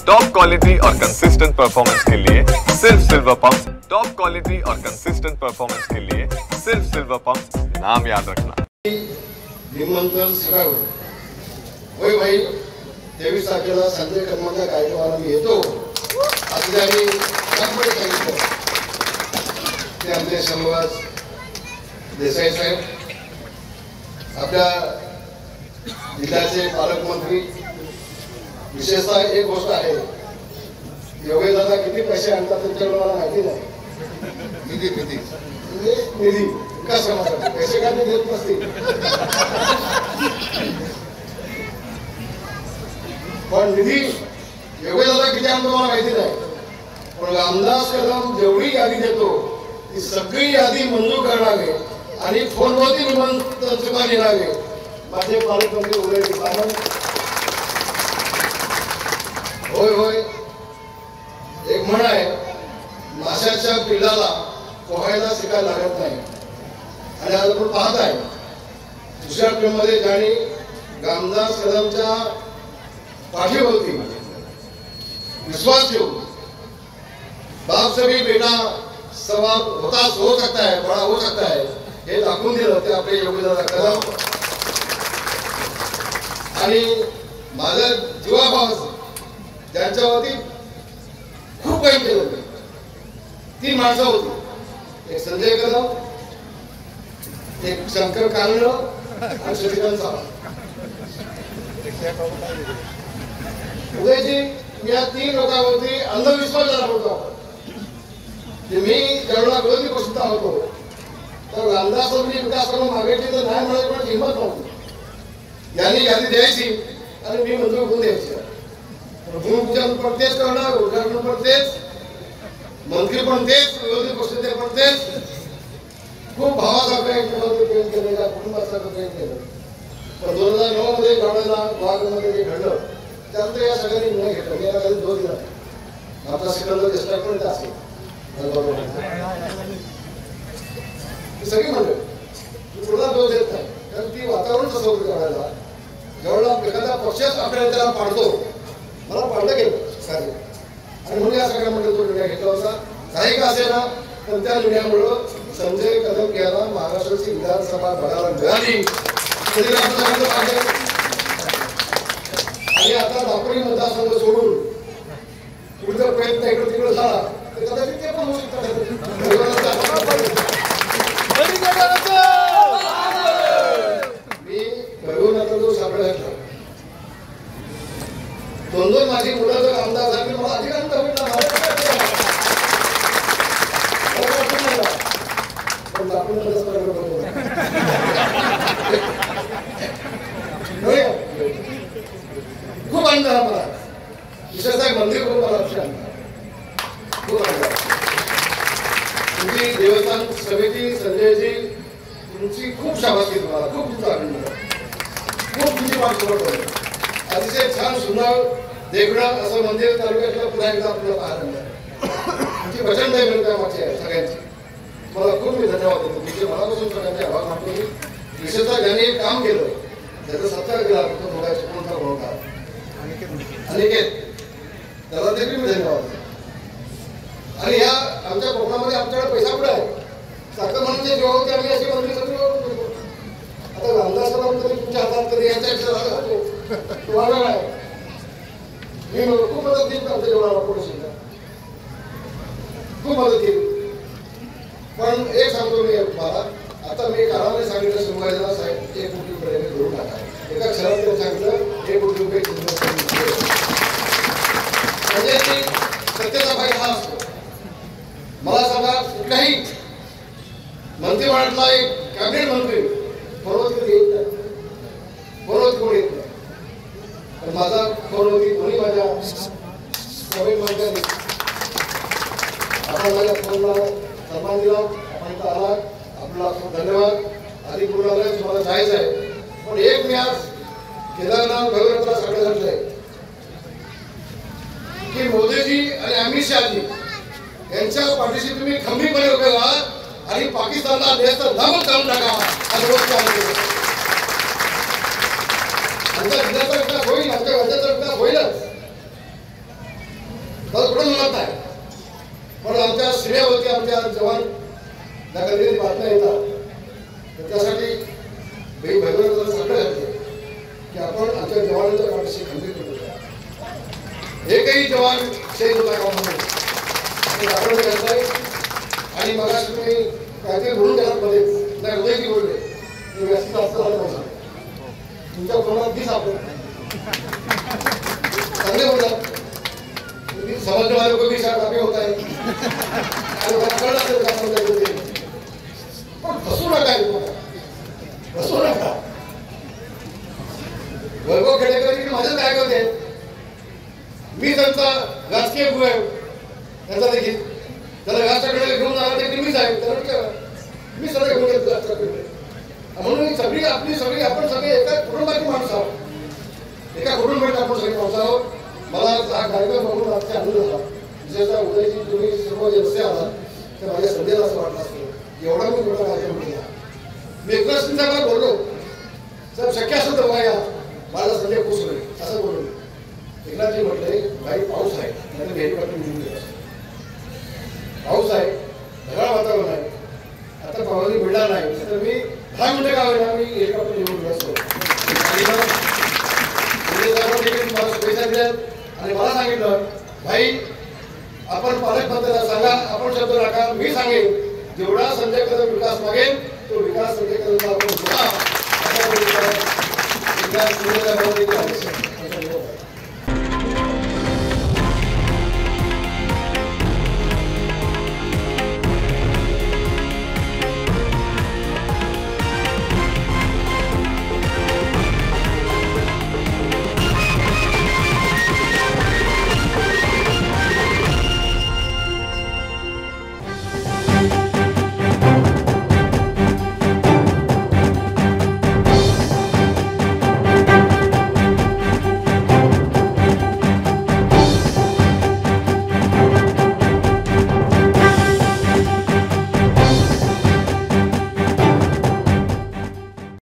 Top quality और consistent performance के लिए सिर्फ सिल्वर पंप्स। टॉप क्वालिटी और कंसिस्टेंट परफॉर्मेंस के लिए सिर्फ सिल्वर पंप्स, नाम याद रखना। निमंत्रण सगळं होय भाई 23 तारखेला संजय कर्मचा कार्यक्रमाला मी येतो असं त्यांनी त्यामुळे सांगितलं ते आमचे समवाद देसाई साहेब आपल्या जिल्ह्याचे पालकमंत्री विशेषतः एक गोष्ट आहे योगेश दादा किती पैसे आणतात तुमच्याकडे मला माहिती नाही निधी विकास कामासाठी पैसे काय देत नसतील पण निधी योगेश दादा किती आणतो मला माहिती नाही पण रामदास कदम जेवढी यादी देतो ती सगळी यादी मंजूर करणारे आणि फोनवरती निमंत्रण सुद्धा देणारे माझे पालकमंत्री उदय सामंत होय होय एक म्हण आहे माशाच्या पिल्लाला पोहायला शिकायला लागत नाही आणि आज आपण पाहत आहे दुसऱ्या फिल्ममध्ये ज्याने रामदास कदमच्या पाठीभोवती विश्वास ठेवून बाप से भी बेटा सवाल होता हो सकता है बड़ा हो सकता है हे दाखवून दिलं ते आपले योगेश कदम आणि माझ्या जीवाभावाचं ज्यांच्यावरती खूप काही केलं ती माणसं होती एक संजय कदम एक शंकर कानड आणि शशिकांत सावंत उदयजी या तीन लोकांवरती अंधविश्वास झाला होता मी ज्यावेळेला विरोधी पक्षात होतो तर रामदासांनी विकास करून मागायची तर नाही म्हणायची पण हिंमत नव्हती यांनी यादी द्यायची आणि मी मंजूर करून द्यायची भूमिपूजन पण तेच करणार उद्घाटन पण तेच मंत्री पण तेच विरोधी पक्षाचे पण तेच खूप भावासारखं प्रेम केलं त्या कुटुंबासारखं प्रेम केलं पण 2009 मध्ये गावामध्ये जे घडलं त्यानंतर या सगळ्यांनी निर्णय घेतला मी याला कधी दोष दिला नाही आपला सिकंदर देशपांडे पण ते असेल सगळी मंडळी पुढला दोष देत नाही कारण ती वातावरण कसं होतं करायला जेवढा एखाद्या पक्षाच आपल्याला त्याला पाडतो मला पाडलं गेलं कार्य आणि म्हणून या सगळ्या मंडळी तो निर्णय घेतला होता काही का असे ना पण त्या निर्णयामुळं संजय कदम यांना महाराष्ट्राची विधानसभा बघायला मिळाली आणि आता दापोली मतदारसंघ सोडून पुढचा प्रयत्न इकडे तिकडे झाला तर कदाचित ते पण होऊ शकतात मी भगवनाचा जो सापडा घातला दोन माझी मुलं जर आमदार झाली मला अधिकांत खूप आनंद झाला मला विशेषतः मंदिर करून मला खूप आनंद तुमची देवस्थान समिती संजयजी तुमची खूप शाबासकी तुम्हाला खूप तुमचा आनंद खूप तुमची पाठपुरावा अतिशय छान सुंदर देखणं असं मंदिर तालुक्यातलं पुन्हा एकदा आपल्याला पाहायला मिळालं तुमची प्रचंड मिळते मागची आहे सगळ्यांची मला खूप मी धन्यवाद देतो तुमचे मनापासून सगळ्यांचे आभार मानतो मी विशेषतः ज्यांनी एक काम केलं त्याचा सत्कार केला तो थोडा चिपळूणचा होता अनिकेत त्याला देखील मी धन्यवाद देतो आणि या आमच्या कोकणामध्ये आमच्याकडे पैसा कुठे आहे सारखं म्हणून जे जेव्हा होते आम्ही अशी मंदिर सगळी आता रामदासाला तरी तुमच्या हातात तरी यांच्या तुम्हाला आहे मी खूप मदत केली आमच्या जेवणाला पुढे खूप मदत केली पण एक सांगतो मी तुम्हाला आता मी कानाने सांगितलं सुरुवातीला साहेब 1 कोटी रुपये धरून टाका एका शहरात सांगितलं 1 कोटी रुपये म्हणजे ती सत्तेचा भाई हा असतो मला सांगा कुठल्याही मंत्रिमंडळातला एक कॅबिनेट मंत्री पर्वती येत नाही पर्वती कोण येत नाही पण माझा पर्वती दोन्ही माझ्या नवीन मंत्र्यांनी आपण माझ्या फोनला सन्मान दिला आपण इथं आला आपला खूप धन्यवाद आधी पूर्णालय तुम्हाला जायचं आहे पण एक मी आज केदारनाथ भगवंतला सगळं सांगतोय की मोदीजी आणि अमित शहाजी यांच्या पाठीशी तुम्ही खंबीरपणे उभे व्हा आणि पाकिस्तानला देशाचा नामच काढून टाका असं गोष्ट आमचा जिल्ह्याचा विकास होईल आमच्या राज्याचा विकास होईलच कुठं म्हणत नाही, पण आमच्या सीमेवरती आमच्या जवान ज्या कधी बातम्या येतात तर त्यासाठी भैरवनाथाला सगळं घातलं की आपण आमच्या जवानांच्या पाठीशी खंबीर करूया. एकही जवान शहीद होता कामा नये आपण करताय. आणि मग तुम्ही काहीतरी बोलून द्या मध्ये नाही हृदय की बोलले व्यस्त असताना तुमच्या तोंडात दिस आपण चांगले बोलतात. समझने वालों को भी शायद अभी होता है पण फसू नका, फसू नका. वैभव खेडेकर माझं काय करते, मी त्यांचा राजकीय गुरु आहे, त्यांचा देखील त्याला राष्ट्राकडे घेऊन जाणार देखील मीच आहे. त्याला मी सगळे घेऊन येतो राष्ट्राकडे. म्हणून सगळी आपली सगळी आपण सगळे एका कुटुंबाची माणसं आहोत, एका कुटुंबाची आपण सगळी माणसं आहोत. मला हा कार्यक्रम बघून आजचा आनंद झाला. विशेषतः उदयजी तुम्ही सर्व जे रस्ते आलात तर माझ्या संध्याला असं वाटलं असतं एवढा मी मोठा कार्यक्रम केला. मी एकनाथ शिंदेला बोललो साहेब शक्य असेल तर बघा माझा संजय खुश होईल असं बोललो. एकनाथजी म्हटले भाई पाऊस आहे त्याला हेलिकॉप्टर मिळून गेला, पाऊस आहे ढगाळ वातावरण आहे, आता पावसाने मिळणार नाही तर मी 10 मिनिटं का होईना मी हेलिकॉप्टर निवडून असतो. मला शुभेच्छा दिल्यात आणि मला सांगितलं भाई आपण पालकमंत्र्यांना सांगा, आपण शब्द राखा. मी सांगेन जेवढा संजय कदम विकास मागेल तो विकास संजय कदमचा आपण